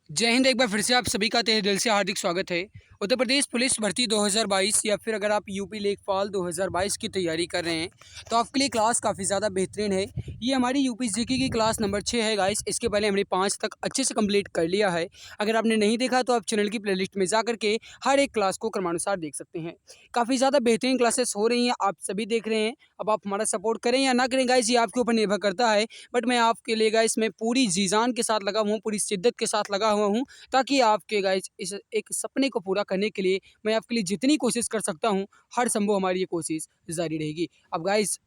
जय हिंद। एक बार फिर से आप सभी का तहे दिल से हार्दिक स्वागत है। उत्तर प्रदेश पुलिस भर्ती 2022 या फिर अगर आप यूपी लेखपाल 2022 की तैयारी कर रहे हैं तो आपके लिए क्लास काफ़ी ज़्यादा बेहतरीन है। ये हमारी यूपी जीके की क्लास नंबर 6 है गाइस। इसके पहले हमने 5 तक अच्छे से कंप्लीट कर लिया है। अगर आपने नहीं देखा तो आप चैनल की प्लेलिस्ट में जा करके हर एक क्लास को क्रमानुसार देख सकते हैं। काफ़ी ज़्यादा बेहतरीन क्लासेस हो रही हैं, आप सभी देख रहे हैं। अब आप हमारा सपोर्ट करें या ना करें गाइस, ये आपके ऊपर निर्भर करता है। बट मैं आपके लिए गाइस मैं पूरी जी जान के साथ लगा हुआ हूँ, पूरी शिद्दत के साथ लगा हुआ हूँ, ताकि आपके गाइस इस एक सपने को पूरा करने के लिए मैं आपके लिए जितनी कोशिश कर सकता हूँ, हर संभव हमारी ये कोशिश जारी रहेगी। अब गाइस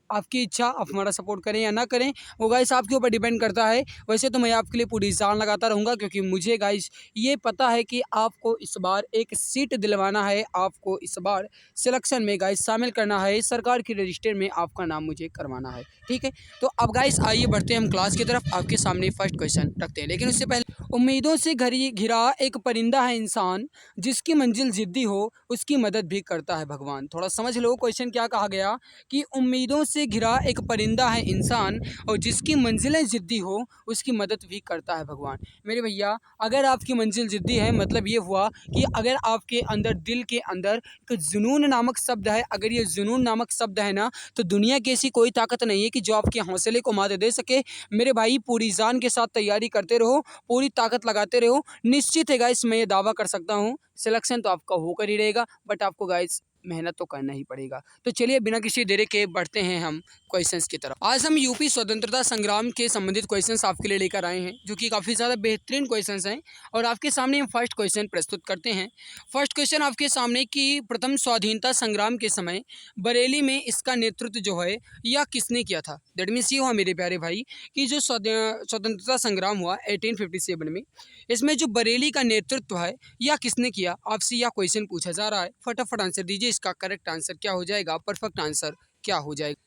आपकी इच्छा, आप हमारा सपोर्ट करें या ना करें, वो गाइस आपके ऊपर डिपेंड करता है। वैसे तो मैं आपके लिए पूरी जान लगाता रहूँगा, क्योंकि मुझे गाइस ये पता है कि आपको इस बार एक सीट दिलवाना है, आपको इस बार सिलेक्शन में गाइस शामिल करना है, सरकार की रजिस्टर में आपका नाम मुझे करवाना है। ठीक है, तो अब गाइस आइए बढ़ते हैं हम क्लास की तरफ। आपके सामने फर्स्ट क्वेश्चन रखते हैं, लेकिन उससे पहले उम्मीदों से घिरा एक परिंदा है इंसान, जिसकी मंजिल जिद्दी हो उसकी मदद भी करता है भगवान। थोड़ा समझ लो क्वेश्चन क्या कहा गया, कि उम्मीदों से घिरा एक परिंदा है इंसान और जिसकी मंजिलें ज़िद्दी हो उसकी मदद भी करता है भगवान। मेरे भैया, अगर आपकी मंजिल ज़िद्दी है मतलब ये हुआ कि अगर आपके अंदर, दिल के अंदर एक जुनून नामक शब्द है, अगर ये जुनून नामक शब्द है ना, तो दुनिया की ऐसी कोई ताकत नहीं है कि जो आपके हौसले को मात दे सके। मेरे भाई, पूरी जान के साथ तैयारी करते रहो, पूरी ताकत लगाते रहो। निश्चित है गाइस, मैं ये दावा कर सकता हूँ सिलेक्शन तो आपका होकर ही रहेगा, बट आपको गाइस मेहनत तो करना ही पड़ेगा। तो चलिए बिना किसी देरी के बढ़ते हैं हम क्वेश्चंस की तरफ। आज हम यूपी स्वतंत्रता संग्राम के संबंधित क्वेश्चंस आपके लिए लेकर आए हैं, जो कि काफ़ी ज़्यादा बेहतरीन क्वेश्चंस हैं। और आपके सामने हम फर्स्ट क्वेश्चन प्रस्तुत करते हैं। फर्स्ट क्वेश्चन आपके सामने कि प्रथम स्वाधीनता संग्राम के समय बरेली में इसका नेतृत्व जो है यह किसने किया था। दैट मीन्स ये हुआ मेरे प्यारे भाई कि जो स्वतंत्रता संग्राम हुआ 1857 में, इसमें जो बरेली का नेतृत्व है यह किसने किया, आपसे यह क्वेश्चन पूछा जा रहा है। फटाफट आंसर दीजिए, इसका करेक्ट आंसर क्या हो जाएगा, परफेक्ट आंसर क्या हो जाएगा।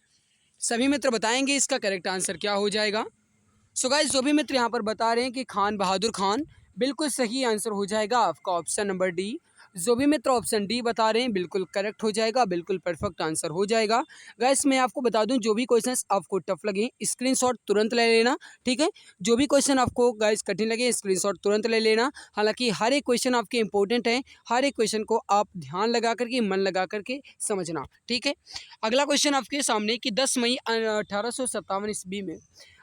सभी मित्र बताएंगे इसका करेक्ट आंसर क्या हो जाएगा। सो गाइस, जो भी मित्र यहाँ पर बता रहे हैं कि खान बहादुर खान, बिल्कुल सही आंसर हो जाएगा आपका ऑप्शन नंबर डी। जो भी मित्र ऑप्शन डी बता रहे हैं बिल्कुल करेक्ट हो जाएगा, बिल्कुल परफेक्ट आंसर हो जाएगा। गाइस मैं आपको बता दूं, जो भी क्वेश्चंस आपको टफ लगे स्क्रीनशॉट तुरंत ले लेना। ठीक है, जो भी क्वेश्चन आपको गाइस कठिन लगे स्क्रीनशॉट तुरंत ले लेना। हालांकि हर एक क्वेश्चन आपके इंपॉर्टेंट है, हर एक क्वेश्चन को आप ध्यान लगा करके, मन लगा करके समझना। ठीक है, अगला क्वेश्चन आपके सामने कि 10 मई 1857 ईस्वी में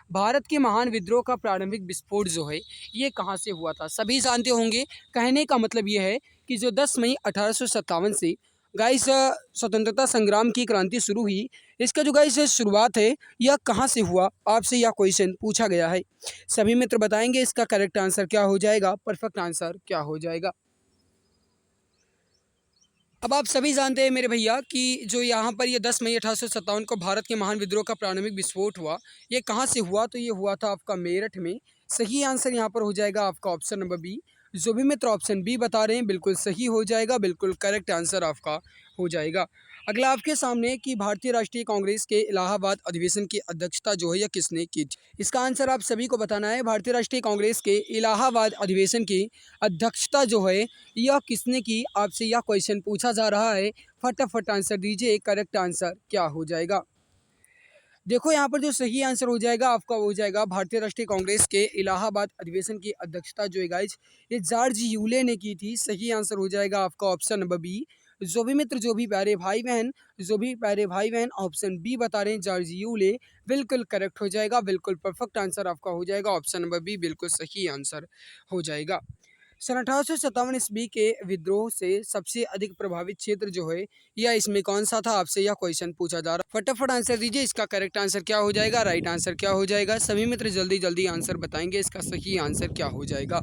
भारत के महान विद्रोह का प्रारंभिक विस्फोट जो है ये कहाँ से हुआ था। सभी जानते होंगे, कहने का मतलब ये है कि जो 10 मई 1857 से गाइस स्वतंत्रता संग्राम की क्रांति शुरू हुई, इसका जो गाइस शुरुआत है यह कहाँ से हुआ, आपसे यह क्वेश्चन पूछा गया है। सभी मित्र बताएंगे इसका करेक्ट आंसर क्या हो जाएगा, परफेक्ट आंसर क्या हो जाएगा। अब आप सभी जानते हैं मेरे भैया कि जो यहाँ पर ये 10 मई 1857 को भारत के महान विद्रोह का प्रारंभिक विस्फोट हुआ, ये कहाँ से हुआ, तो ये हुआ था आपका मेरठ में। सही आंसर यहाँ पर हो जाएगा आपका ऑप्शन नंबर बी। जो भी मित्र ऑप्शन बी बता रहे हैं बिल्कुल सही हो जाएगा, बिल्कुल करेक्ट आंसर आपका हो जाएगा। अगला आपके सामने कि भारतीय राष्ट्रीय कांग्रेस के इलाहाबाद अधिवेशन की अध्यक्षता जो है यह किसने की थी। इसका आंसर आप सभी को बताना है। भारतीय राष्ट्रीय कांग्रेस के इलाहाबाद अधिवेशन की अध्यक्षता जो है यह किसने की, आपसे यह क्वेश्चन पूछा जा रहा है। फटाफट आंसर दीजिए, करेक्ट आंसर क्या हो जाएगा। देखो यहाँ पर जो सही आंसर हो जाएगा आपका हो जाएगा भारतीय राष्ट्रीय कांग्रेस के इलाहाबाद अधिवेशन की अध्यक्षता जो है गाइज ये जॉर्ज यूले ने की थी। सही आंसर हो जाएगा आपका ऑप्शन नंबर बी। जो भी मित्र, जो भी प्यारे भाई बहन, जो भी प्यारे भाई बहन ऑप्शन बी बता रहे हैं जॉर्ज यूले, बिल्कुल करेक्ट हो जाएगा, बिल्कुल परफेक्ट आंसर आपका हो जाएगा। ऑप्शन नंबर बी बिल्कुल सही आंसर हो जाएगा। सन 1857 ईस्वी के विद्रोह से सबसे अधिक प्रभावित क्षेत्र जो है यह इसमें कौन सा था, आपसे यह क्वेश्चन पूछा जा रहा है। फटाफट आंसर दीजिए, इसका करेक्ट आंसर क्या हो जाएगा, राइट आंसर क्या हो जाएगा। सभी मित्र जल्दी जल्दी आंसर बताएंगे, इसका सही आंसर क्या हो जाएगा।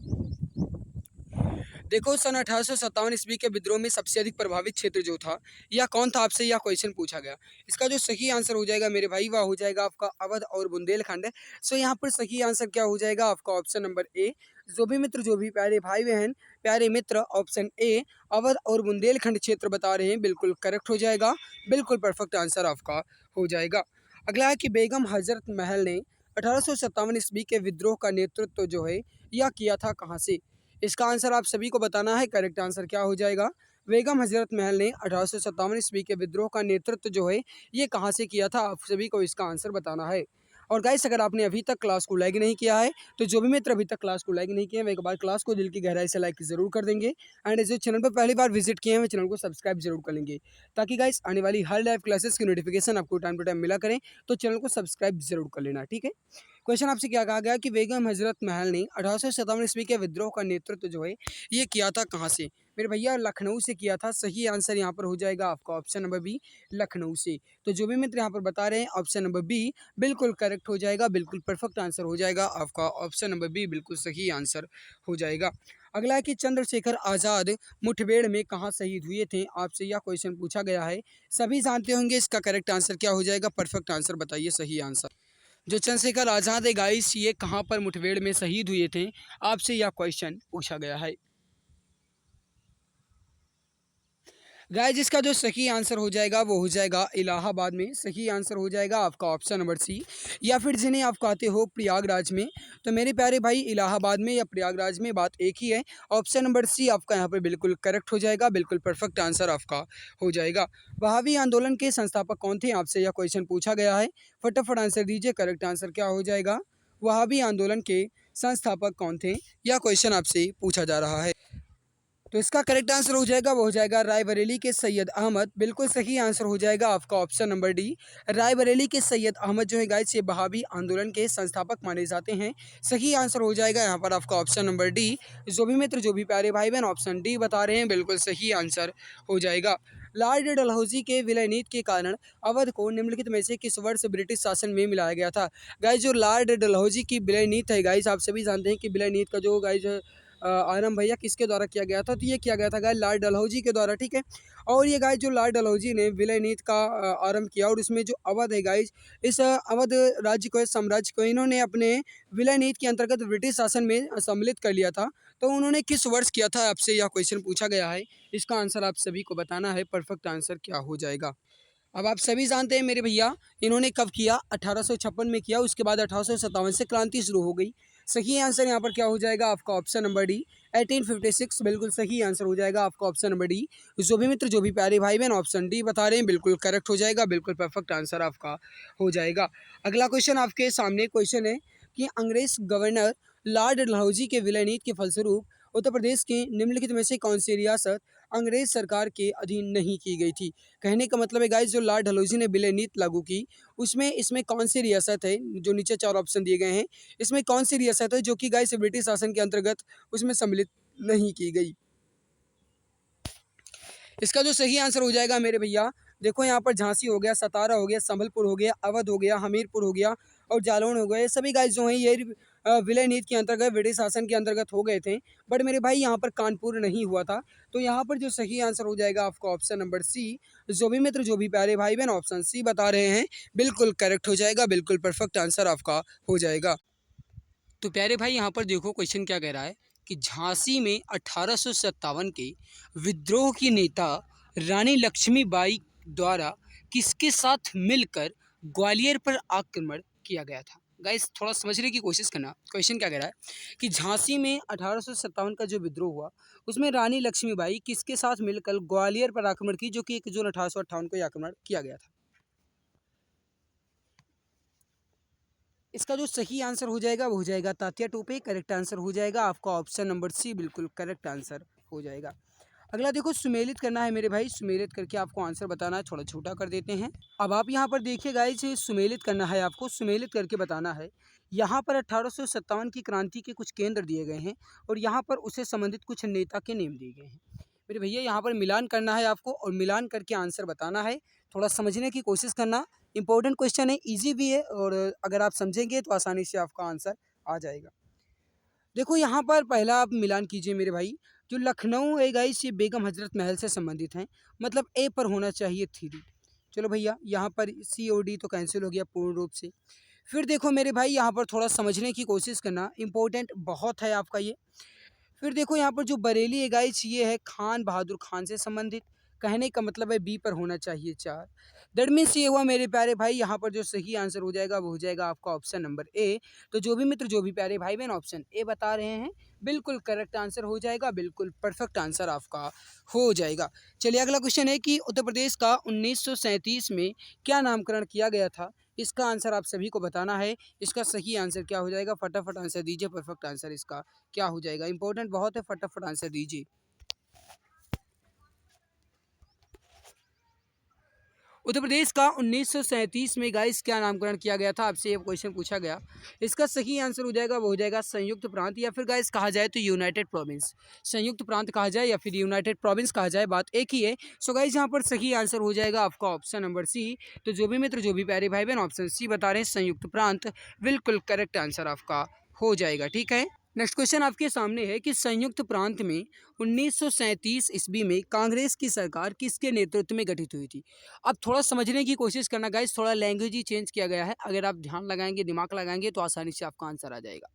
देखो सन 1857 ईस्वी के विद्रोह में सबसे अधिक प्रभावित क्षेत्र जो था यह कौन था, आपसे यह क्वेश्चन पूछा गया। इसका जो सही आंसर हो जाएगा मेरे भाई वह हो जाएगा आपका अवध और बुंदेलखंड। सो यहाँ पर सही आंसर क्या हो जाएगा आपका ऑप्शन नंबर ए। जो भी मित्र, जो भी प्यारे भाई बहन, प्यारे मित्र ऑप्शन ए अवध और बुंदेलखंड क्षेत्र बता रहे हैं बिल्कुल करेक्ट हो जाएगा, बिल्कुल परफेक्ट आंसर आपका हो जाएगा। अगला है कि बेगम हजरत महल ने 1857 ईस्वी के विद्रोह का नेतृत्व जो है यह किया था कहाँ से। इसका आंसर आप सभी को बताना है, करेक्ट आंसर क्या हो जाएगा। बेगम हजरत महल ने 1857 ईस्वी के विद्रोह का नेतृत्व जो है ये कहाँ से किया था, आप सभी को इसका आंसर बताना है। और गाइस अगर आपने अभी तक क्लास को लाइक नहीं किया है तो जो भी मित्र अभी तक क्लास को लाइक नहीं किए हैं वे एक बार क्लास को दिल की गहराई से लाइक जरूर कर देंगे। एंड जो चैनल पर पहली बार विजिट किए हैं वे चैनल को सब्सक्राइब जरूर कर लेंगे, ताकि गाइस आने वाली हर लाइव क्लासेस की नोटिफिकेशन आपको टाइम टू टाइम मिला करें। तो चैनल को सब्सक्राइब जरूर कर लेना, ठीक है। क्वेश्चन आपसे क्या कहा गया कि बेगम हजरत महल ने 1857 ईस्वी के विद्रोह का नेतृत्व जो है ये किया था कहाँ से? मेरे भैया लखनऊ से किया था। सही आंसर यहाँ पर हो जाएगा आपका ऑप्शन नंबर बी, लखनऊ से। तो जो भी मित्र यहाँ पर बता रहे हैं ऑप्शन नंबर बी बिल्कुल करेक्ट हो जाएगा, बिल्कुल परफेक्ट आंसर हो जाएगा आपका ऑप्शन नंबर बी बिल्कुल सही आंसर हो जाएगा। अगला है कि चंद्रशेखर आजाद मुठभेड़ में कहाँ शहीद हुए थे? आपसे यह क्वेश्चन पूछा गया है। सभी जानते होंगे इसका करेक्ट आंसर क्या हो जाएगा, परफेक्ट आंसर बताइए सही आंसर। जो चंद्रशेखर आजाद है गाइस ये कहाँ पर मुठभेड़ में शहीद हुए थे? आपसे यह क्वेश्चन पूछा गया है। गाइस इसका जो सही आंसर हो जाएगा वो हो जाएगा इलाहाबाद में। सही आंसर हो जाएगा आपका ऑप्शन नंबर सी, या फिर जिन्हें आप कहते हो प्रयागराज में। तो मेरे प्यारे भाई इलाहाबाद में या प्रयागराज में बात एक ही है। ऑप्शन नंबर सी आपका यहाँ पर बिल्कुल करेक्ट हो जाएगा, बिल्कुल परफेक्ट आंसर आपका हो जाएगा। वहाबी आंदोलन के संस्थापक कौन थे? आपसे यह क्वेश्चन पूछा गया है। फटाफट आंसर दीजिए, करेक्ट आंसर क्या हो जाएगा? वहाबी आंदोलन के संस्थापक कौन थे? यह क्वेश्चन आपसे पूछा जा रहा है। तो इसका करेक्ट आंसर हो जाएगा वो हो जाएगा रायबरेली के सैयद अहमद। बिल्कुल सही आंसर हो जाएगा आपका ऑप्शन नंबर डी। रायबरेली के सैयद अहमद जो है गाइस ये वहाबी आंदोलन के संस्थापक माने जाते हैं। सही आंसर हो जाएगा यहाँ पर आपका ऑप्शन नंबर डी। जो भी मित्र जो भी प्यारे भाई बहन ऑप्शन डी बता रहे हैं बिल्कुल सही आंसर हो जाएगा। लॉर्ड डलहौजी के विलय नीति के कारण अवध को निम्नलिखित में से किस वर्ष ब्रिटिश शासन में मिलाया गया था? गाइस जो लॉर्ड डलहौजी की विलय नीति है गाइस आप सभी जानते हैं कि विलय नीति का जो गाइस आरंभ भैया किसके द्वारा किया गया था? तो ये किया गया था गाइस लॉर्ड डलहौजी के द्वारा, ठीक है। और ये गाइस जो लॉर्ड डलहौजी ने विलय नीति का आरंभ किया और उसमें जो अवध है गाइस इस अवध राज्य को साम्राज्य को इन्होंने अपने विलय नीति के अंतर्गत ब्रिटिश शासन में सम्मिलित कर लिया था। तो उन्होंने किस वर्ष किया था? आपसे यह क्वेश्चन पूछा गया है। इसका आंसर आप सभी को बताना है। परफेक्ट आंसर क्या हो जाएगा? अब आप सभी जानते हैं मेरे भैया इन्होंने कब किया? 1856 में किया। उसके बाद 1857 से क्रांति शुरू हो गई। सही आंसर यहाँ पर क्या हो जाएगा आपका ऑप्शन नंबर डी 1856। बिल्कुल सही आंसर हो जाएगा आपका ऑप्शन नंबर डी। जो भी मित्र जो भी प्यारे भाई बहन ऑप्शन डी बता रहे हैं बिल्कुल करेक्ट हो जाएगा, बिल्कुल परफेक्ट आंसर आपका हो जाएगा। अगला क्वेश्चन आपके सामने क्वेश्चन है कि अंग्रेज गवर्नर लॉर्ड डलहौजी के विलय नीति के फलस्वरूप उत्तर प्रदेश के निम्नलिखित में से कौन सी रियासत अंग्रेज सरकार के अधीन नहीं की गई थी? कहने का मतलब है गाइस जो लॉर्ड डलहौजी ने विलय नीति लागू की उसमें इसमें कौन सी रियासत है? जो नीचे चार ऑप्शन दिए गए हैं इसमें कौन सी रियासत है जो कि गाइस ब्रिटिश शासन के अंतर्गत उसमें सम्मिलित नहीं की गई? इसका जो सही आंसर हो जाएगा मेरे भैया देखो यहाँ पर झांसी हो गया, सतारा हो गया, संबलपुर हो गया, अवध हो गया, हमीरपुर हो गया और जालौन हो गया। ये सभी गाइस जो हैं ये विलय नीति के अंतर्गत ब्रिटिश शासन के अंतर्गत हो गए थे। बट मेरे भाई यहाँ पर कानपुर नहीं हुआ था। तो यहाँ पर जो सही आंसर हो जाएगा आपका ऑप्शन नंबर सी। जो भी मित्र जो भी प्यारे भाई बहन ऑप्शन सी बता रहे हैं बिल्कुल करेक्ट हो जाएगा, बिल्कुल परफेक्ट आंसर आपका हो जाएगा। तो प्यारे भाई यहाँ पर देखो क्वेश्चन क्या कह रहा है कि झांसी में 1857 के विद्रोह की नेता रानी लक्ष्मीबाई द्वारा किसके साथ मिलकर ग्वालियर पर आक्रमण किया गया था? गाइस थोड़ा समझने की कोशिश करना। क्वेश्चन क्या कह रहा है कि झांसी में 1857 का जो विद्रोह हुआ उसमें रानी लक्ष्मीबाई किसके साथ मिलकर ग्वालियर पर आक्रमण की, जो कि 1 जून 1858 को आक्रमण किया गया था। इसका जो सही आंसर हो जाएगा वो हो जाएगा तात्या टोपे। करेक्ट आंसर हो जाएगा आपका ऑप्शन नंबर सी, बिल्कुल करेक्ट आंसर हो जाएगा। अगला देखो सुमेलित करना है मेरे भाई, सुमेलित करके आपको आंसर बताना है। थोड़ा छोटा कर देते हैं। अब आप यहाँ पर देखिए गाइस सुमेलित करना है आपको, सुमेलित करके बताना है। यहाँ पर 1857 की क्रांति के कुछ केंद्र दिए गए हैं और यहाँ पर उससे संबंधित कुछ नेता के नेम दिए गए हैं। मेरे भैया यहाँ पर मिलान करना है आपको और मिलान करके आंसर बताना है। थोड़ा समझने की कोशिश करना। इंपॉर्टेंट क्वेश्चन है, इजी भी है और अगर आप समझेंगे तो आसानी से आपका आंसर आ जाएगा। देखो यहाँ पर पहला आप मिलान कीजिए मेरे भाई। जो लखनऊ है गाइस ये बेगम हजरत महल से संबंधित हैं, मतलब ए पर होना चाहिए थी। चलो भैया यहाँ पर सी और डी तो कैंसिल हो गया पूर्ण रूप से। फिर देखो मेरे भाई यहाँ पर थोड़ा समझने की कोशिश करना, इंपॉर्टेंट बहुत है आपका ये। फिर देखो यहाँ पर जो बरेली है गाइस ये है खान बहादुर खान से संबंधित। कहने का मतलब है बी पर होना चाहिए 4। दैट मीन्स ये हुआ मेरे प्यारे भाई, यहाँ पर जो सही आंसर हो जाएगा वो हो जाएगा आपका ऑप्शन नंबर ए। तो जो भी मित्र, जो भी प्यारे भाई बहन ऑप्शन ए बता रहे हैं, बिल्कुल करेक्ट आंसर हो जाएगा, बिल्कुल परफेक्ट आंसर आपका हो जाएगा। चलिए अगला क्वेश्चन है कि उत्तर प्रदेश का 1937 में क्या नामकरण किया गया था? इसका आंसर आप सभी को बताना है। इसका सही आंसर क्या हो जाएगा? फटाफट आंसर दीजिए, परफेक्ट आंसर इसका क्या हो जाएगा? इंपॉर्टेंट बहुत है, फटाफट आंसर दीजिए। उत्तर प्रदेश का 1937 में गाइस क्या नामकरण किया गया था? आपसे ये क्वेश्चन पूछा गया। इसका सही आंसर हो जाएगा, वो हो जाएगा संयुक्त प्रांत, या फिर गाइस कहा जाए तो यूनाइटेड प्रोविंस। संयुक्त प्रांत कहा जाए या फिर यूनाइटेड प्रोविंस कहा जाए, बात एक ही है। सो गाइस यहाँ पर सही आंसर हो जाएगा आपका ऑप्शन नंबर सी। तो जो भी मित्र, जो भी प्यारे भाई बहन ऑप्शन सी बता रहे हैं संयुक्त प्रांत, बिल्कुल करेक्ट आंसर आपका हो जाएगा। ठीक है, नेक्स्ट क्वेश्चन आपके सामने है कि संयुक्त प्रांत में 1937 ईस्वी में कांग्रेस की सरकार किसके नेतृत्व में गठित हुई थी? अब थोड़ा समझने की कोशिश करना गाइस, थोड़ा लैंग्वेज ही चेंज किया गया है। अगर आप ध्यान लगाएंगे, दिमाग लगाएंगे तो आसानी से आपका आंसर आ जाएगा।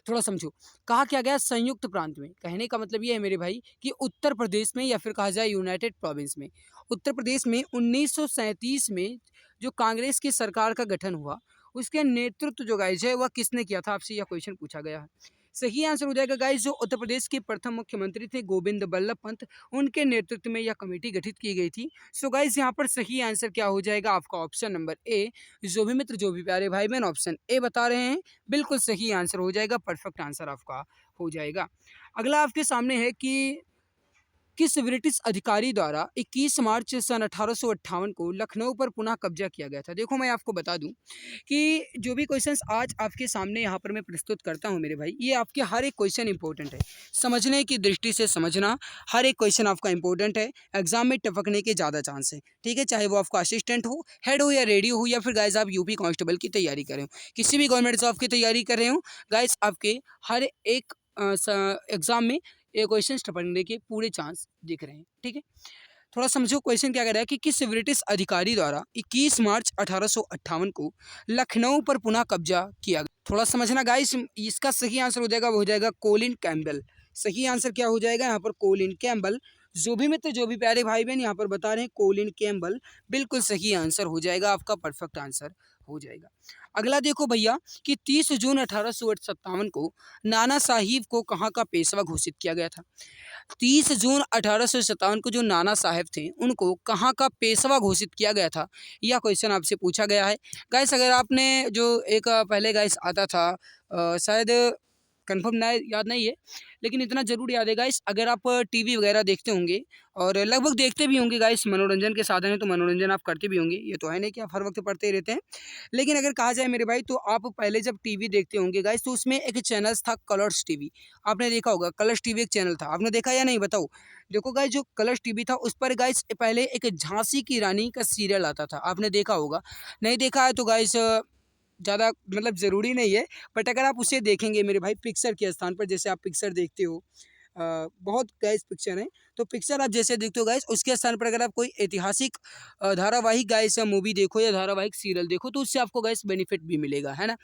थोड़ा समझो, कहा क्या गया संयुक्त प्रांत में, कहने का मतलब ये है मेरे भाई कि उत्तर प्रदेश में, या फिर कहा जाए यूनाइटेड प्रोविंस में। उत्तर प्रदेश में 1937 में जो कांग्रेस की सरकार का गठन हुआ, उसके नेतृत्व जो गाइस है वह किसने किया था? आपसे यह क्वेश्चन पूछा गया है। सही आंसर हो जाएगा गाइस, जो उत्तर प्रदेश के प्रथम मुख्यमंत्री थे गोविंद बल्लभ पंत, उनके नेतृत्व में यह कमेटी गठित की गई थी। सो गाइस यहाँ पर सही आंसर क्या हो जाएगा? आपका ऑप्शन नंबर ए। जो भी मित्र, जो भी प्यारे भाई बहन ऑप्शन ए बता रहे हैं, बिल्कुल सही आंसर हो जाएगा, परफेक्ट आंसर आपका हो जाएगा। अगला आपके सामने है कि किस ब्रिटिश अधिकारी द्वारा 21 मार्च सन 1858 को लखनऊ पर पुनः कब्जा किया गया था? देखो मैं आपको बता दूं कि जो भी क्वेश्चंस आज आपके सामने यहाँ पर मैं प्रस्तुत करता हूँ मेरे भाई, ये आपके हर एक क्वेश्चन इंपॉर्टेंट है। समझने की दृष्टि से समझना, हर एक क्वेश्चन आपका इंपॉर्टेंट है। एग्जाम में टपकने के ज़्यादा चांस है। ठीक है, चाहे वो आपका असिस्टेंट हो, हेड हो या रेडियो हो, या फिर गाइज आप यूपी कांस्टेबल की तैयारी कर रहे हो, किसी भी गवर्नमेंट जॉब की तैयारी कर रहे हो, गाइज आपके हर एक एग्जाम में ये क्वेश्चन टपकने के पूरे चांस दिख रहे हैं। ठीक है, थोड़ा समझो क्वेश्चन क्या कह रहा है कि किस ब्रिटिश अधिकारी द्वारा 21 मार्च 1858 को लखनऊ पर पुनः कब्जा किया गया? थोड़ा समझना गाइस, इसका सही आंसर हो जाएगा, वो हो जाएगा कोलिन कैम्पबेल। सही आंसर क्या हो जाएगा यहाँ पर? Colin Campbell. जो भी मित्र, जो भी प्यारे भाई बहन यहाँ पर बता रहे हैं कोलिन कैम्पबेल, बिल्कुल सही आंसर हो जाएगा आपका, परफेक्ट आंसर हो जाएगा। अगला देखो भैया कि 30 जून 1857 को नाना साहिब को कहाँ का पेशवा घोषित किया गया था? 30 जून 1857 को जो नाना साहब थे, उनको कहाँ का पेशवा घोषित किया गया था? यह क्वेश्चन आपसे पूछा गया है। गाइस अगर आपने जो एक पहले गाइस आता था, शायद कंफर्म ना याद नहीं है, लेकिन इतना ज़रूर याद है गाइस, अगर आप टीवी वगैरह देखते होंगे और लगभग देखते भी होंगे गाइस, मनोरंजन के साधन है तो मनोरंजन आप करते भी होंगे, ये तो है नहीं कि आप हर वक्त पढ़ते ही रहते हैं। लेकिन अगर कहा जाए मेरे भाई, तो आप पहले जब टीवी देखते होंगे गाइस, तो उसमें एक चैनल था कलर्स टीवी। आपने देखा होगा, कलर्स टीवी एक चैनल था, आपने देखा या नहीं बताओ? देखो गाइस, जो कलर्स टीवी था उस पर गाइस पहले एक झांसी की रानी का सीरियल आता था, आपने देखा होगा। नहीं देखा है तो गाइस ज़्यादा मतलब ज़रूरी नहीं है, बट अगर आप उसे देखेंगे मेरे भाई पिक्चर के स्थान पर, जैसे आप पिक्चर देखते हो, बहुत गाइस पिक्चर हैं, तो पिक्चर आप जैसे देखते हो गाइस, उसके स्थान पर अगर आप कोई ऐतिहासिक धारावाहिक गाइस मूवी देखो या धारावाहिक सीरियल देखो, तो उससे आपको गाइस बेनिफिट भी मिलेगा, है ना।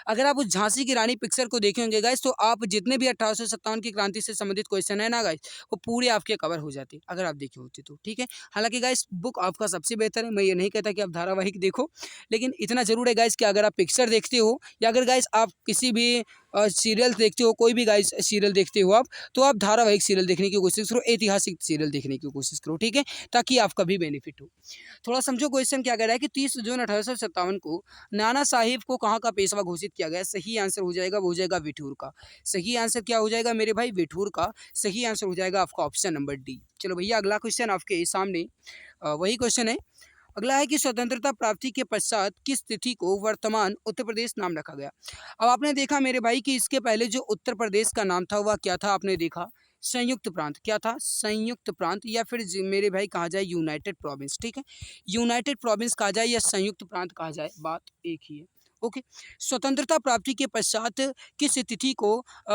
अगर आप उस झांसी की रानी पिक्चर को देखे होंगे गाइस, तो आप जितने भी 1857 की क्रांति से संबंधित क्वेश्चन है ना गाइस, वो पूरे आपके कवर हो जाते अगर आप देखे होते तो। ठीक है, हालांकि गाइस बुक आपका सबसे बेहतर है, मैं ये नहीं कहता कि आप धारावाहिक देखो, लेकिन इतना जरूर है गाइस कि अगर आप पिक्चर देखते हो, या अगर गाइस आप किसी भी सीरियल देखते हो, कोई भी गाइस सीरियल देखते हो आप, तो आप धारावाहिक सीरियल देखने की कोशिश करो, ऐतिहासिक सीरियल देखने की कोशिश करो। ठीक है, ताकि आपका भी बेनिफिट हो। थोड़ा समझो क्वेश्चन क्या कह रहा है कि 30 जून 1857 को नाना साहिब को कहाँ का पेशवा घोषित किया गया? सही आंसर हो जाएगा, वो हो जाएगा विठूर का। सही आंसर क्या हो जाएगा मेरे भाई? विठूर का। सही आंसर हो जाएगा आपका ऑप्शन नंबर डी। चलो भैया अगला क्वेश्चन आपके सामने वही क्वेश्चन है। अगला है कि स्वतंत्रता प्राप्ति के पश्चात किस तिथि को वर्तमान उत्तर प्रदेश नाम रखा गया? अब आपने देखा मेरे भाई कि इसके पहले जो उत्तर प्रदेश का नाम था वह क्या था? आपने देखा संयुक्त प्रांत। क्या था? संयुक्त प्रांत, या फिर मेरे भाई कहा जाए यूनाइटेड प्रोविंस। ठीक है, यूनाइटेड प्रोविंस कहा जाए या संयुक्त प्रांत कहा जाए, बात एक ही है। ओके, स्वतंत्रता प्राप्ति के पश्चात किस तिथि को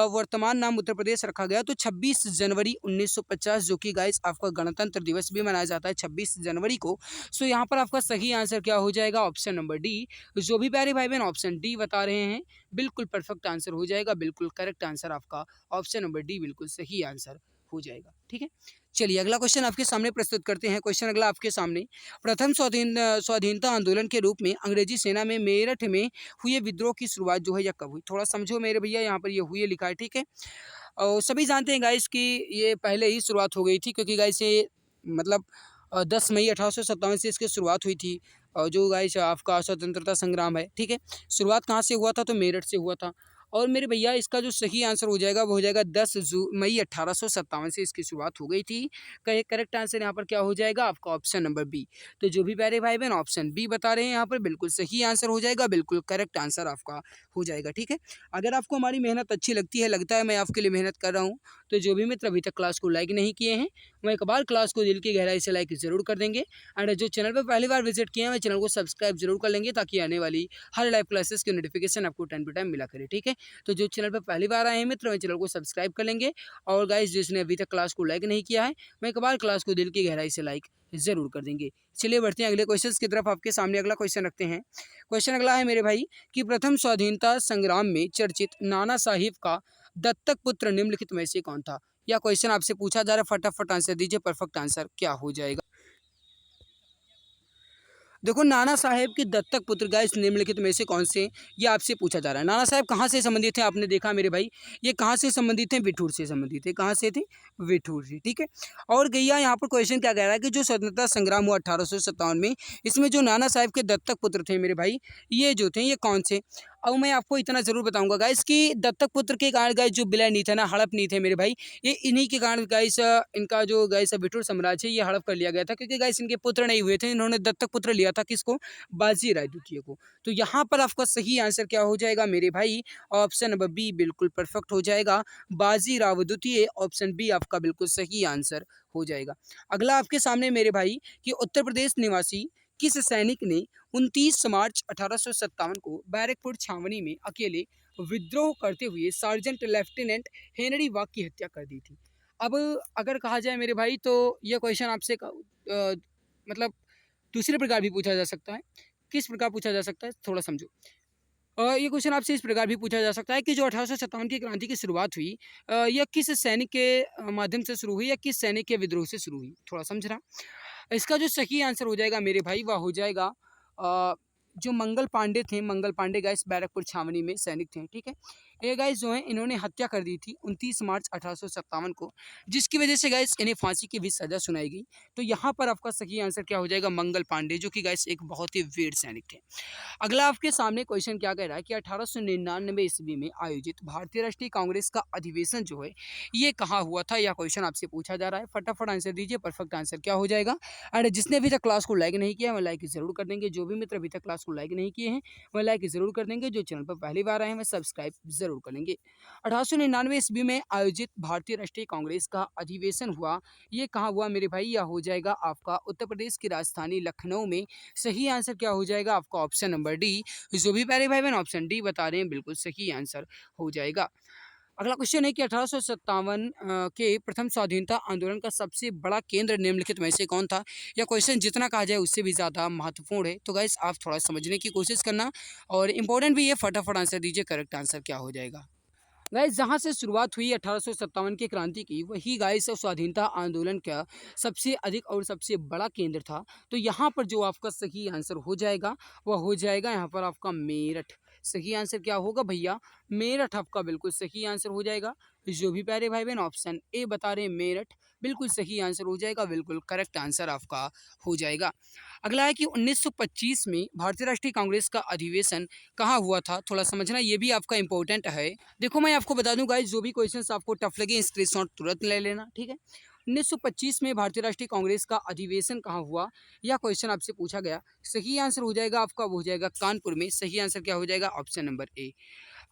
वर्तमान नाम उत्तर प्रदेश रखा गया? तो 26 जनवरी 1950, जो कि गाइस आपका गणतंत्र दिवस भी मनाया जाता है 26 जनवरी को। सो यहाँ पर आपका सही आंसर क्या हो जाएगा? Option number D. जो भी प्यारे भाई बहन ऑप्शन डी बता रहे हैं, बिल्कुल परफेक्ट आंसर हो जाएगा, बिल्कुल करेक्ट आंसर आपका ऑप्शन नंबर डी, बिल्कुल सही आंसर हो जाएगा। ठीक है, चलिए अगला क्वेश्चन आपके सामने प्रस्तुत करते हैं। क्वेश्चन अगला आपके सामने, प्रथम स्वाधीनता आंदोलन के रूप में अंग्रेजी सेना में मेरठ में हुए विद्रोह की शुरुआत जो है यह कब हुई? थोड़ा समझो मेरे भैया, यहाँ पर ये हुए लिखा है। ठीक है, और सभी जानते हैं गाइस कि ये पहले ही शुरुआत हो गई थी, क्योंकि गाइस ये मतलब 10 मई 1857 से इसकी शुरुआत हुई थी। और जो गाइस आपका स्वतंत्रता संग्राम है, ठीक है, शुरुआत कहाँ से हुआ था? तो मेरठ से हुआ था। और मेरे भैया इसका जो सही आंसर हो जाएगा वो हो जाएगा 10 मई 1857 से इसकी शुरुआत हो गई थी। करेक्ट आंसर यहाँ पर क्या हो जाएगा आपका? Option number B. तो जो भी प्यारे भाई बहन ऑप्शन बी बता रहे हैं यहाँ पर बिल्कुल सही आंसर हो जाएगा, बिल्कुल करेक्ट आंसर आपका हो जाएगा। ठीक है, अगर आपको हमारी मेहनत अच्छी लगती है, लगता है मैं आपके लिए मेहनत कर रहा हूँ, तो जो भी मित्र अभी तक क्लास को लाइक नहीं किए हैं वो एक बार क्लास को दिल की गहराई से लाइक ज़रूर कर देंगे। एंड जो चैनल पर पहली बार विजिट किए हैं वो चैनल को सब्सक्राइब जरूर कर लेंगे, ताकि आने वाली हर लाइव क्लासेस की नोटिफिकेशन आपको टाइम टू टाइम मिला करे। ठीक है, तो जो चैनल पर पहली बार आए हैं मित्र वो चैनल को सब्सक्राइब कर लेंगे। और गाइस जिसने अभी तक क्लास को लाइक नहीं किया है वो एक बार क्लास को दिल की गहराई से लाइक ज़रूर कर देंगे। चलिए बढ़ते हैं अगले क्वेश्चन की तरफ। आपके सामने अगला क्वेश्चन रखते हैं। क्वेश्चन अगला है मेरे भाई कि प्रथम स्वाधीनता संग्राम में चर्चित नाना साहिब का दत्तक पुत्र निम्नलिखित में से कौन था? या क्वेश्चन आपसे पूछा जा रहा है, फटाफट आंसर दीजिए। परफेक्ट आंसर क्या हो जाएगा? देखो, नाना साहेब के दत्तक पुत्र गाइस निम्नलिखित में से कौन से, ये आपसे पूछा जा रहा है। नाना साहेब कहाँ से संबंधित थे? आपने देखा मेरे भाई, ये कहाँ से संबंधित हैं? बिठूर से संबंधित है। कहाँ से थे? बिठूर से। ठीक है, और गैया यहाँ पर क्वेश्चन क्या कह रहा है कि जो स्वतंत्रता संग्राम हुआ 1857 में, इसमें जो नाना साहेब के दत्तक पुत्र थे मेरे भाई, ये जो थे ये कौन से? अब मैं आपको इतना जरूर बताऊंगा गाइस कि दत्तक पुत्र के कारण गाइस जो विलय नहीं थे ना, हड़प नहीं थे मेरे भाई, ये इन्हीं के कारण गाइस इनका जो गाइस बिठूर साम्राज्य है ये हड़प कर लिया गया था, क्योंकि गाइस इनके पुत्र नहीं हुए थे। इन्होंने दत्तक पुत्र लिया था किसको? बाजी राय द्वितीय को। तो यहाँ पर आपका सही आंसर क्या हो जाएगा मेरे भाई? ऑप्शन नंबर बी बिल्कुल परफेक्ट हो जाएगा, बाजी राव द्वितीय। ऑप्शन बी आपका बिल्कुल सही आंसर हो जाएगा। अगला आपके सामने मेरे भाई कि उत्तर प्रदेश निवासी किस सैनिक ने 29 मार्च 1857 को बैरकपुर छावनी में अकेले विद्रोह करते हुए सार्जेंट लेफ्टिनेंट हेनरी वाघ की हत्या कर दी थी? अब अगर कहा जाए मेरे भाई तो यह क्वेश्चन आपसे मतलब दूसरे प्रकार भी पूछा जा सकता है। किस प्रकार पूछा जा सकता है? थोड़ा समझो। ये क्वेश्चन आपसे इस प्रकार भी पूछा जा सकता है कि जो 1857 की क्रांति की शुरुआत हुई, यह किस सैनिक के माध्यम से शुरू हुई या किस सैनिक के विद्रोह से शुरू हुई? थोड़ा समझना। इसका जो सही आंसर हो जाएगा मेरे भाई वह हो जाएगा जो मंगल पांडे थे। मंगल पांडे गाइस बैरकपुर छावनी में सैनिक थे। ठीक है, ये गाइस जो है इन्होंने हत्या कर दी थी 29 मार्च 1857 को, जिसकी वजह से गाइस इन्हें फांसी की भी सजा सुनाई गई। तो यहाँ पर आपका सही आंसर क्या हो जाएगा? मंगल पांडे, जो कि गाइस एक बहुत ही वीर सैनिक थे। अगला आपके सामने क्वेश्चन क्या कह रहा है कि 1899 ईस्वी में आयोजित भारतीय राष्ट्रीय कांग्रेस का अधिवेशन जो है ये कहाँ हुआ था? यह क्वेश्चन आपसे पूछा जा रहा है। फटाफट आंसर दीजिए। परफेक्ट आंसर क्या हो जाएगा? एंड जिसने अभी तक क्लास को लाइक नहीं किया वह लाइक जरूर कर देंगे। जो भी मित्र अभी तक क्लास को लाइक नहीं किए हैं वह लाइक जरूर कर देंगे। जो चैनल पर पहली बार आए हैं वह सब्सक्राइब जरूर कर लेंगे। 1899 ईस्वी में आयोजित भारतीय राष्ट्रीय कांग्रेस का अधिवेशन हुआ, ये कहाँ हुआ मेरे भाई? यह हो जाएगा आपका उत्तर प्रदेश की राजधानी लखनऊ में। सही आंसर क्या हो जाएगा आपका? Option number D. जो भी प्यारे भाई बहन ऑप्शन डी बता रहे हैं बिल्कुल सही आंसर हो जाएगा। अगला क्वेश्चन है कि 1857 के प्रथम स्वाधीनता आंदोलन का सबसे बड़ा केंद्र निम्नलिखित में से कौन था? यह क्वेश्चन जितना कहा जाए उससे भी ज़्यादा महत्वपूर्ण है, तो गाइस आप थोड़ा समझने की कोशिश करना और इम्पोर्टेंट भी है। फटाफट आंसर दीजिए। करेक्ट आंसर क्या हो जाएगा? गाइस जहाँ से शुरुआत हुई 1857 की क्रांति की, वही गाइस स्वाधीनता आंदोलन का सबसे अधिक और सबसे बड़ा केंद्र था। तो यहाँ पर जो आपका सही आंसर हो जाएगा वह हो जाएगा यहाँ पर आपका मेरठ। सही आंसर क्या होगा भैया? मेरठ आपका बिल्कुल सही आंसर हो जाएगा। जो भी प्यारे भाई बहन ऑप्शन ए बता रहे हैं मेरठ, बिल्कुल सही आंसर हो जाएगा, बिल्कुल करेक्ट आंसर आपका हो जाएगा। अगला है कि 1925 में भारतीय राष्ट्रीय कांग्रेस का अधिवेशन कहाँ हुआ था? थोड़ा समझना, ये भी आपका इंपॉर्टेंट है। देखो मैं आपको बता दूं गाइस, जो भी क्वेश्चंस आपको टफ लगे स्क्रीनशॉट तुरंत ले लेना। ठीक है, 1925 में भारतीय राष्ट्रीय कांग्रेस का अधिवेशन कहाँ हुआ, यह क्वेश्चन आपसे पूछा गया। सही आंसर हो जाएगा आपका, वो हो जाएगा कानपुर में। सही आंसर क्या हो जाएगा? Option number A.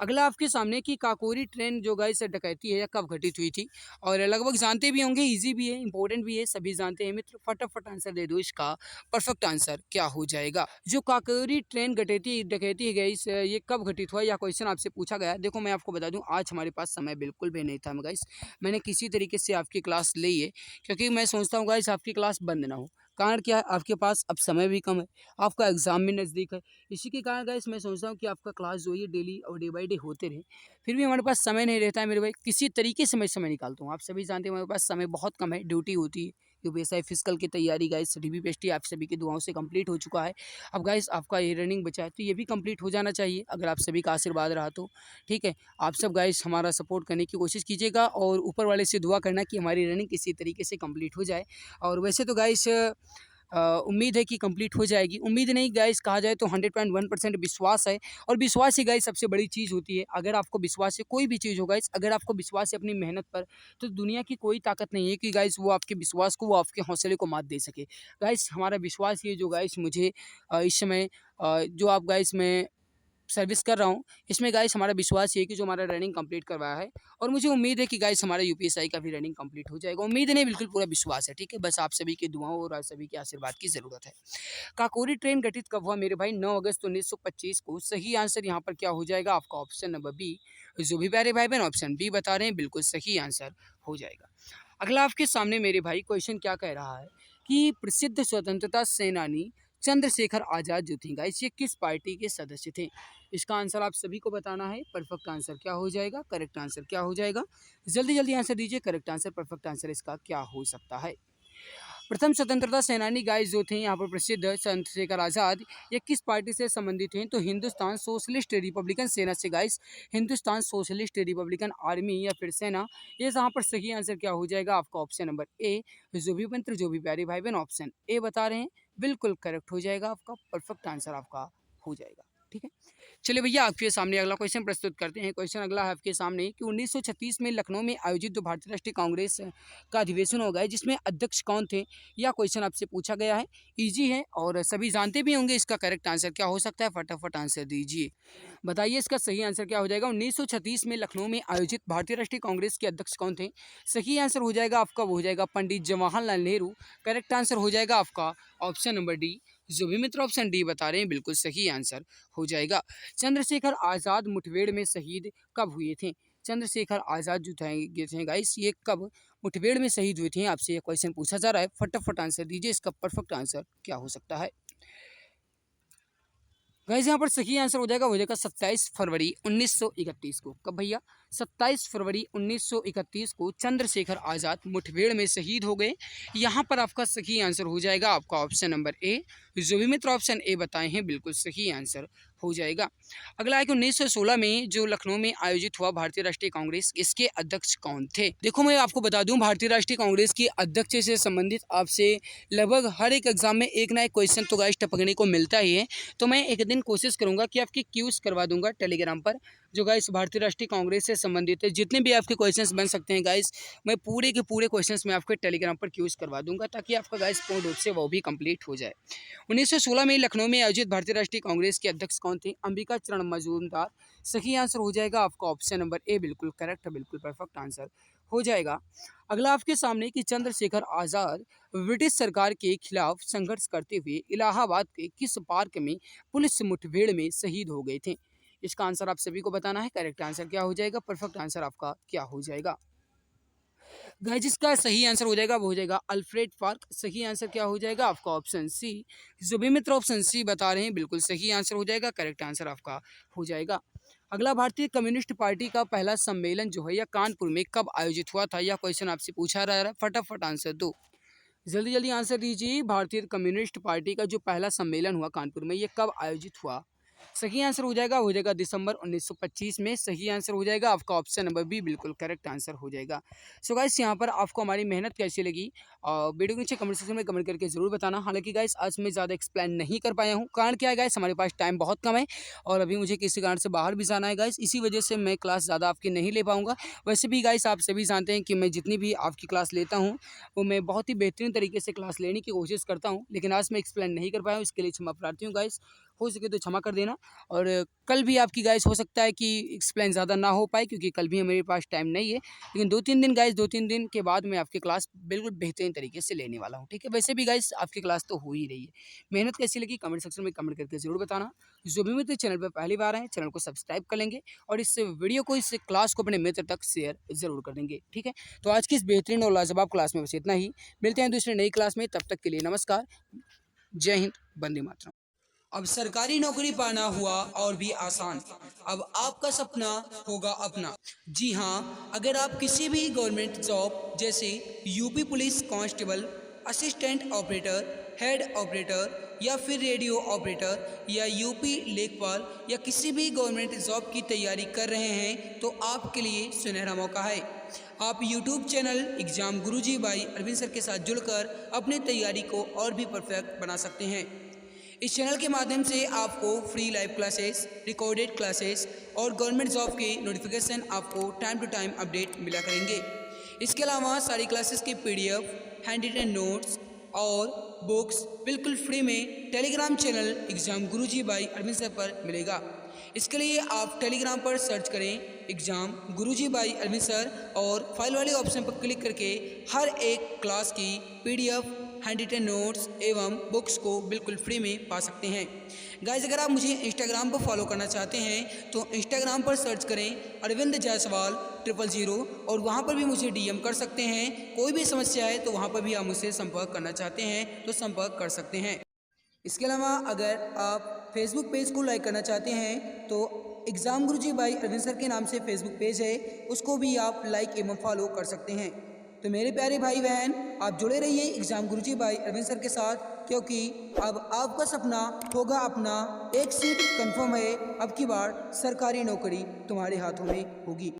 अगला आपके सामने कि काकोरी ट्रेन जो गाइस डकैती है कब घटित हुई थी? और लगभग जानते भी होंगे, इजी भी है, इंपॉर्टेंट भी है, सभी जानते हैं मित्र। फटाफट आंसर दे दो इसका। परफेक्ट आंसर क्या हो जाएगा? जो काकोरी ट्रेन डकैती गाइस ये कब घटित हुआ, यह क्वेश्चन आपसे पूछा गया। देखो मैं आपको बता दूं, आज हमारे पास समय बिल्कुल भी नहीं था गाइस। मैंने किसी तरीके से आपकी क्लास ली है, क्योंकि मैं सोचता हूँ गाइस आपकी क्लास बंद ना हो। कारण क्या है, आपके पास अब समय भी कम है, आपका एग्ज़ाम भी नज़दीक है। इसी के कारण गाइस मैं सोचता हूँ कि आपका क्लास जो है ये डेली और डे बाय डे होते रहे। फिर भी हमारे पास समय नहीं रहता है मेरे भाई, किसी तरीके से मैं समय निकालता हूँ। आप सभी जानते हैं हमारे पास समय बहुत कम है, ड्यूटी होती है। यूपीएससी फिजिकल की तैयारी गाइस डीबीपीएसटी आप सभी की दुआओं से कंप्लीट हो चुका है। अब गाइस आपका ये रनिंग बचा है तो ये भी कंप्लीट हो जाना चाहिए, अगर आप सभी का आशीर्वाद रहा तो। ठीक है, आप सब गाइस हमारा सपोर्ट करने की कोशिश कीजिएगा और ऊपर वाले से दुआ करना कि हमारी रनिंग किसी तरीके से कंप्लीट हो जाए। और वैसे तो गाइस उम्मीद है कि कंप्लीट हो जाएगी। उम्मीद नहीं गाइस, कहा जाए तो 100.1% विश्वास है। और विश्वास ही गाइस सबसे बड़ी चीज़ होती है। अगर आपको विश्वास है कोई भी चीज़ हो गाइस, अगर आपको विश्वास है अपनी मेहनत पर, तो दुनिया की कोई ताकत नहीं है कि गाइस वो आपके विश्वास को, वो आपके हौसले को मात दे सके। गाइस हमारा विश्वास ये जो गाइस मुझे इस समय जो आप गाइस मैं सर्विस कर रहा हूँ, इसमें गाइस हमारा विश्वास ये है कि जो हमारा रनिंग कंप्लीट करवाया है, और मुझे उम्मीद है कि गाइस हमारा यूपीएससी का भी रनिंग कंप्लीट हो जाएगा। उम्मीद नहीं, बिल्कुल पूरा विश्वास है। ठीक है, बस आप सभी की दुआओं और आप सभी के आशीर्वाद की ज़रूरत है। काकोरी ट्रेन गठित कब हुआ मेरे भाई? 9 अगस्त 1925 को। सही आंसर यहाँ पर क्या हो जाएगा आपका? Option number B. जो भी प्यारे भाई बहन ऑप्शन बी बता रहे हैं, बिल्कुल सही आंसर हो जाएगा। अगला आपके सामने मेरे भाई क्वेश्चन क्या कह रहा है कि प्रसिद्ध स्वतंत्रता सेनानी चंद्रशेखर आज़ाद जो थी गाइस, ये किस पार्टी के सदस्य थे? इसका आंसर आप सभी को बताना है। परफेक्ट आंसर क्या हो जाएगा, करेक्ट आंसर क्या हो जाएगा? जल्दी जल्दी आंसर दीजिए। करेक्ट आंसर, परफेक्ट आंसर इसका क्या हो सकता है? प्रथम स्वतंत्रता सेनानी गाइस जो थे यहाँ पर प्रसिद्ध चंद्रशेखर आज़ाद, ये किस पार्टी से संबंधित हैं? तो हिंदुस्तान सोशलिस्ट रिपब्लिकन सेना से guys. Hindustan socialist Republican army या फिर सेना, ये यहाँ पर सही आंसर क्या हो जाएगा आपका? Option number A. जो भी मित्र, जो भी प्यारे भाई बहन ऑप्शन ए बता रहे हैं, बिल्कुल करेक्ट हो जाएगा आपका, परफेक्ट आंसर आपका हो जाएगा। ठीक है, चलिए भैया आपके सामने अगला क्वेश्चन प्रस्तुत करते हैं। क्वेश्चन अगला है आपके सामने कि 1936 में लखनऊ में आयोजित जो भारतीय राष्ट्रीय कांग्रेस का अधिवेशन होगा है, जिसमें अध्यक्ष कौन थे? यह क्वेश्चन आपसे पूछा गया है। इजी है और सभी जानते भी होंगे। इसका करेक्ट आंसर क्या हो सकता है? फटाफट आंसर दीजिए, बताइए इसका सही आंसर क्या हो जाएगा? 1936 में लखनऊ में आयोजित भारतीय राष्ट्रीय कांग्रेस के अध्यक्ष कौन थे? सही आंसर हो जाएगा आपका, वो हो जाएगा पंडित जवाहरलाल नेहरू। करेक्ट आंसर हो जाएगा आपका ऑप्शन नंबर डी। जो भी मित्र ऑप्शन डी बता रहे हैं, बिल्कुल सही आंसर हो जाएगा। चंद्रशेखर आज़ाद मुठभेड़ में शहीद कब हुए थे? चंद्रशेखर आज़ाद जो थे गाइस, ये कब मुठभेड़ में शहीद हुए थे? आपसे ये क्वेश्चन पूछा जा रहा है। फटाफट आंसर दीजिए, इसका परफेक्ट आंसर क्या हो सकता है? गाइस यहाँ पर सही आंसर हो जाएगा 27 फरवरी 1931 को। कब भैया? 27 फरवरी 1931 को चंद्रशेखर आज़ाद मुठभेड़ में शहीद हो गए। यहाँ पर आपका सही आंसर हो जाएगा आपका ऑप्शन नंबर ए। जो भी मित्र ऑप्शन ए बताए हैं, बिल्कुल सही आंसर हो जाएगा। अगला है कि 1916 में जो लखनऊ में आयोजित हुआ भारतीय राष्ट्रीय कांग्रेस, इसके अध्यक्ष कौन थे? देखो मैं आपको बता दूं, भारतीय राष्ट्रीय कांग्रेस की अध्यक्ष से संबंधित आपसे लगभग हर एक एग्जाम में एक ना एक क्वेश्चन तो गाइस टपकने को मिलता ही है। तो मैं एक दिन कोशिश करूंगा कि आपकी क्यूज करवा दूंगा टेलीग्राम पर, जो गाइस भारतीय राष्ट्रीय कांग्रेस से संबंधित है। जितने भी आपके क्वेश्चंस बन सकते हैं गाइस, मैं पूरे के पूरे क्वेश्चंस में आपके टेलीग्राम पर क्यूज करवा दूंगा, ताकि आपका गाइस पूर्ण रूप से वो भी कंप्लीट हो जाए। 1916 में लखनऊ में आयोजित भारतीय राष्ट्रीय कांग्रेस के अध्यक्ष कौन थे? अंबिका चरण मजूमदार। सही आंसर हो जाएगा आपका ऑप्शन नंबर ए, बिल्कुल करेक्ट, बिल्कुल परफेक्ट आंसर हो जाएगा। अगला आपके सामने कि चंद्रशेखर आज़ाद ब्रिटिश सरकार के खिलाफ संघर्ष करते हुए इलाहाबाद के किस पार्क में पुलिस मुठभेड़ में शहीद हो गए थे? इसका आंसर आप सभी को बताना है। करेक्ट आंसर क्या हो जाएगा, परफेक्ट आंसर आपका क्या हो जाएगा? गाइस जिसका सही आंसर हो जाएगा वो हो जाएगा अल्फ्रेड पार्क। सही आंसर क्या हो जाएगा आपका? Option C. जो भी मित्र ऑप्शन सी बता रहे हैं, बिल्कुल सही आंसर हो जाएगा, करेक्ट आंसर आपका हो जाएगा। अगला, भारतीय कम्युनिस्ट पार्टी का पहला सम्मेलन जो है यह कानपुर में कब आयोजित हुआ था? यह क्वेश्चन आपसे पूछा जा रहा है। फटाफट आंसर दो, जल्दी जल्दी आंसर दीजिए। भारतीय कम्युनिस्ट पार्टी का जो पहला सम्मेलन हुआ कानपुर में, ये कब आयोजित हुआ? सही आंसर हो जाएगा दिसंबर 1925 में। सही आंसर हो जाएगा आपका ऑप्शन नंबर बी, बिल्कुल करेक्ट आंसर हो जाएगा। सो गाइस यहाँ पर आपको हमारी मेहनत कैसी लगी, वीडियो के नीचे कमेंट सेक्शन में कमेंट करके जरूर बताना। हालांकि गाइस आज मैं ज़्यादा एक्सप्लेन नहीं कर पाया हूँ, कारण क्या है गाइस, हमारे पास टाइम बहुत कम है और अभी मुझे किसी कारण से बाहर भी जाना है गाइस, इसी वजह से मैं क्लास ज़्यादा आपकी नहीं ले पाऊँगा। वैसे भी गाइस आप सभी जानते हैं कि मैं जितनी भी आपकी क्लास लेता हूँ, वो मैं बहुत ही बेहतरीन तरीके से क्लास लेने की कोशिश करता हूँ, लेकिन आज मैं एक्सप्लेन नहीं कर पाया हूँ, इसके लिए क्षमा प्रार्थी हूँ गाइस। हो सके तो क्षमा कर देना। और कल भी आपकी गाइस हो सकता है कि एक्सप्लेन ज़्यादा ना हो पाए, क्योंकि कल भी मेरे पास टाइम नहीं है, लेकिन 2-3 दिन गाइस, 2-3 दिन के बाद मैं आपकी क्लास बिल्कुल बेहतरीन तरीके से लेने वाला हूँ, ठीक है। वैसे भी गाइस आपकी क्लास तो हो ही रही है। मेहनत कैसी लगी कमेंट सेक्शन में कमेंट करके ज़रूर बताना। जो भी मित्र चैनल पर पहली बार आए, चैनल को सब्सक्राइब कर लेंगे और इस वीडियो को, इस क्लास को अपने मित्र तक शेयर ज़रूर कर देंगे, ठीक है। तो आज की इस बेहतरीन और लाजवाब क्लास में बस इतना ही। मिलते हैं दूसरी नई क्लास में, तब तक के लिए नमस्कार, जय हिंद, वंदे मातरम। अब सरकारी नौकरी पाना हुआ और भी आसान। अब आपका सपना होगा अपना। जी हाँ, अगर आप किसी भी गवर्नमेंट जॉब जैसे UP police constable, assistant operator, head operator या फिर रेडियो ऑपरेटर या यूपी लेखपाल या किसी भी गवर्नमेंट जॉब की तैयारी कर रहे हैं तो आपके लिए सुनहरा मौका है। आप YouTube channel exam Guruji by Arvind sir के साथ जुड़कर अपनी तैयारी को और भी परफेक्ट बना सकते हैं। इस चैनल के माध्यम से आपको free live classes, recorded classes और गवर्नमेंट जॉब के नोटिफिकेशन आपको टाइम टू टाइम अपडेट मिला करेंगे। इसके अलावा सारी क्लासेस के PDF, हैंड रिटन नोट्स और बुक्स बिल्कुल फ्री में Telegram channel exam Guruji by Arvind sir पर मिलेगा। इसके लिए आप टेलीग्राम पर सर्च करें exam Guruji by Arvind sir और फाइल वाले ऑप्शन पर क्लिक करके हर एक क्लास की PDF, हैंड रिटन नोट्स एवं बुक्स को बिल्कुल फ्री में पा सकते हैं। गाइस, अगर आप मुझे इंस्टाग्राम पर फॉलो करना चाहते हैं तो इंस्टाग्राम पर सर्च करें अरविंद जायसवाल 000 और वहां पर भी मुझे DM कर सकते हैं। कोई भी समस्या है तो वहां पर भी आप मुझसे संपर्क करना चाहते हैं तो संपर्क कर सकते हैं। इसके अलावा अगर आप फेसबुक पेज को लाइक करना चाहते हैं तो exam Guruji by Arvind sir के नाम से फेसबुक पेज है, उसको भी आप लाइक एवं फॉलो कर सकते हैं। तो मेरे प्यारे भाई बहन, आप जुड़े रहिए exam Guruji by Arvind sir के साथ, क्योंकि अब आपका सपना होगा अपना। एक सीट कंफर्म है, अब की बार सरकारी नौकरी तुम्हारे हाथों में होगी।